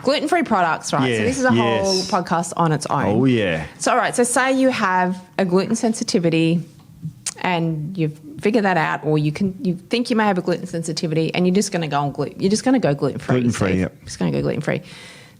Gluten-free products, right? Yeah, so this is a yes. whole podcast on its own. Oh, yeah. So, all right, so say you have a gluten sensitivity and you've figured that out, or you think you may have a gluten sensitivity and you're just going to go on you're just going to go gluten-free. Gluten-free, yep. Just going to go gluten-free.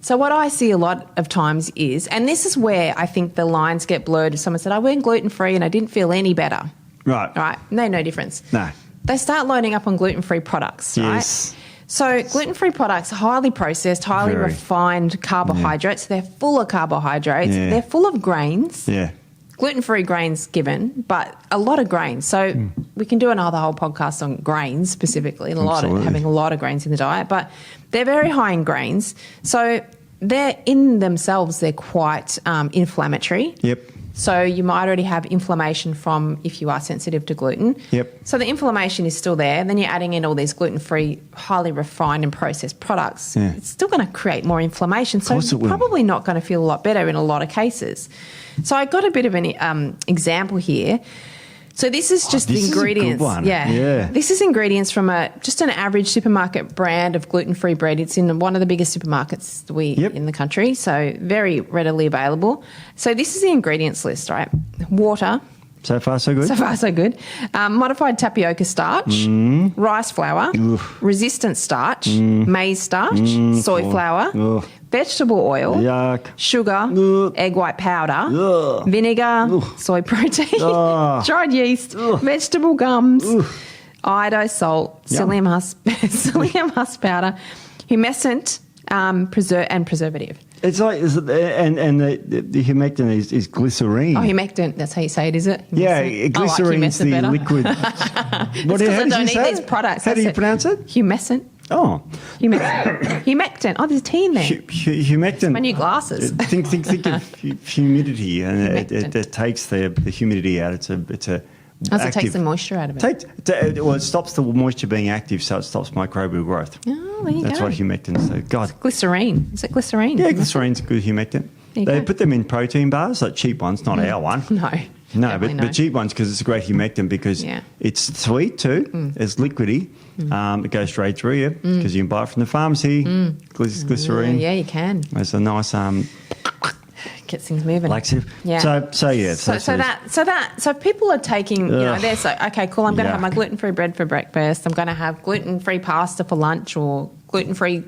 So what I see a lot of times is, and this is where I think the lines get blurred, if someone said, I went gluten-free and I didn't feel any better. Right. Right? No difference. No. They start loading up on gluten-free products, Yes. right? So gluten-free products are highly processed, highly Very. refined carbohydrates. Yeah. They're full of carbohydrates. Yeah. They're full of grains. Yeah. Gluten-free grains given, but a lot of grains. So we can do another whole podcast on grains specifically, having a lot of grains in the diet, but they're very high in grains. So they're in themselves, they're quite inflammatory. Yep. So you might already have inflammation from if you are sensitive to gluten. Yep. So the inflammation is still there. Then you're adding in all these gluten-free, highly refined and processed products. Yeah. It's still going to create more inflammation. So course it will. probably not going to feel a lot better in a lot of cases. So I got a bit of an example here. So this is just the this is a good ingredients. one. Yeah. Yeah. This is ingredients from just an average supermarket brand of gluten-free bread. It's in one of the biggest supermarkets in the country, so very readily available. So this is the ingredients list, right? Water. So far, so good? So far, so good. Modified tapioca starch, rice flour, resistant starch, maize starch, soy flour, vegetable oil, Yuck. sugar, egg white powder, vinegar, soy protein, dried yeast, vegetable gums, iodized salt, psyllium husk powder, humescent, and preservative. It's like, and the humectant is glycerine. Oh, humectant, that's how you say it, is it? Yeah, glycerine's the liquid. How don't eat these products. How do you pronounce it? Humescent. Oh. Humectant. Oh, there's T in there. Humectant. My new glasses. Think of humidity, and it takes the humidity out. It's a Oh, so it takes the moisture out of it. It stops the moisture being active, so it stops microbial growth. Oh, there you go. That's what humectants do. God. Glycerine. Is it glycerine? Yeah, glycerine's a good humectant. They put them in protein bars, like cheap ones, not our one. No, but cheap ones, because it's a great humectant, because it's sweet too. It's liquidy. It goes straight through you because you can buy it from the pharmacy. Glycerine. Yeah, you can. It's a nice gets things moving. laxative. Yeah. So people are taking, they're so, okay, cool, I'm going to have my gluten-free bread for breakfast. I'm going to have gluten-free pasta for lunch, or gluten-free,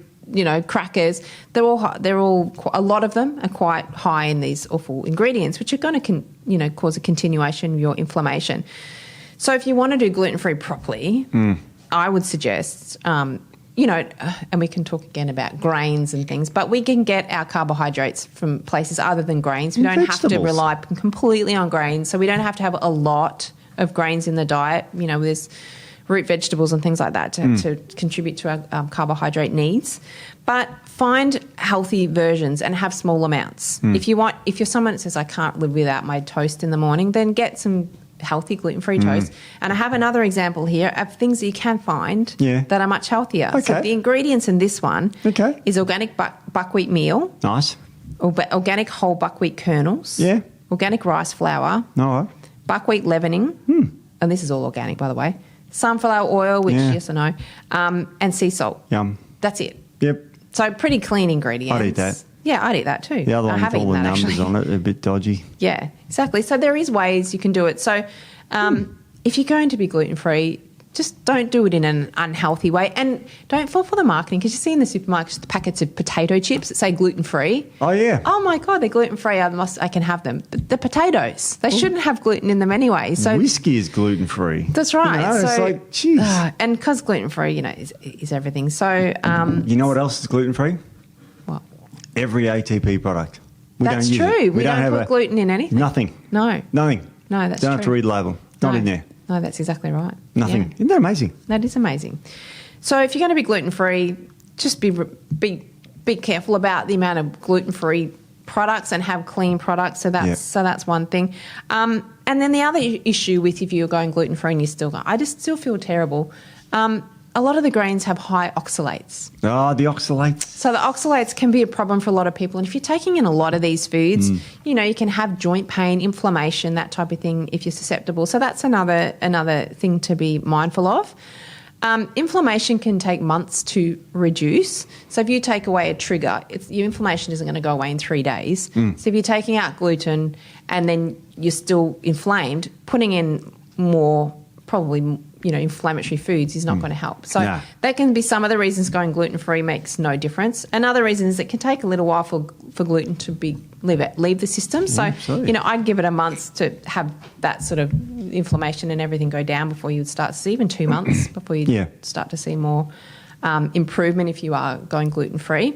crackers. They're all, a lot of them are quite high in these awful ingredients, which are going to, cause a continuation of your inflammation. So if you want to do gluten-free properly, I would suggest, and we can talk again about grains and things, but we can get our carbohydrates from places other than grains. We don't have to rely completely on grains, so we don't have to have a lot of grains in the diet. There's root vegetables and things like that to contribute to our carbohydrate needs. But find healthy versions and have small amounts. If you're someone that says, I can't live without my toast in the morning, then get some healthy gluten-free toast. And I have another example here of things that you can find that are much healthier. Okay. So the ingredients in this one is organic buckwheat meal. nice. Organic whole buckwheat kernels. Yeah. Organic rice flour. All right. Buckwheat leavening. And this is all organic, by the way. Sunflower oil, which yes or no. And sea salt. Yum. That's it. Yep. So pretty clean ingredients. I'd eat that. Yeah, I'd eat that too. The other one with all the numbers actually. on it, a bit dodgy. Yeah, exactly. So there is ways you can do it. So if you're going to be gluten-free, just don't do it in an unhealthy way, and don't fall for the marketing, because you see in the supermarkets the packets of potato chips that say gluten-free. Oh, yeah. Oh, my God, they're gluten-free. I can have them. But the potatoes, they shouldn't have gluten in them anyway. So whiskey is gluten-free. That's right. It's like, geez. And because gluten-free, is everything. So you know what else is gluten-free? What? Every ATP product. That's true. We don't put gluten in anything. Nothing. No. Nothing. No, that's Don't true. have to read the label. Not in there. No, that's exactly right. Nothing. Yeah. Isn't that amazing? That is amazing. So if you're going to be gluten-free, just be careful about the amount of gluten-free products and have clean products. So that's one thing. And then the other issue with if you're going gluten-free and you're still going, I just still feel terrible. A lot of the grains have high oxalates. Oh, the oxalates. So the oxalates can be a problem for a lot of people. And if you're taking in a lot of these foods, you can have joint pain, inflammation, that type of thing if you're susceptible. So that's another thing to be mindful of. Inflammation can take months to reduce. So if you take away a trigger, your inflammation isn't going to go away in 3 days. So if you're taking out gluten and then you're still inflamed, putting in more probably inflammatory foods is not going to help. So that can be some of the reasons going gluten-free makes no difference. And other reasons, it can take a little while for gluten to leave the system. So, I'd give it a month to have that sort of inflammation and everything go down before you would start to see, even 2 months before you start to see more improvement if you are going gluten-free.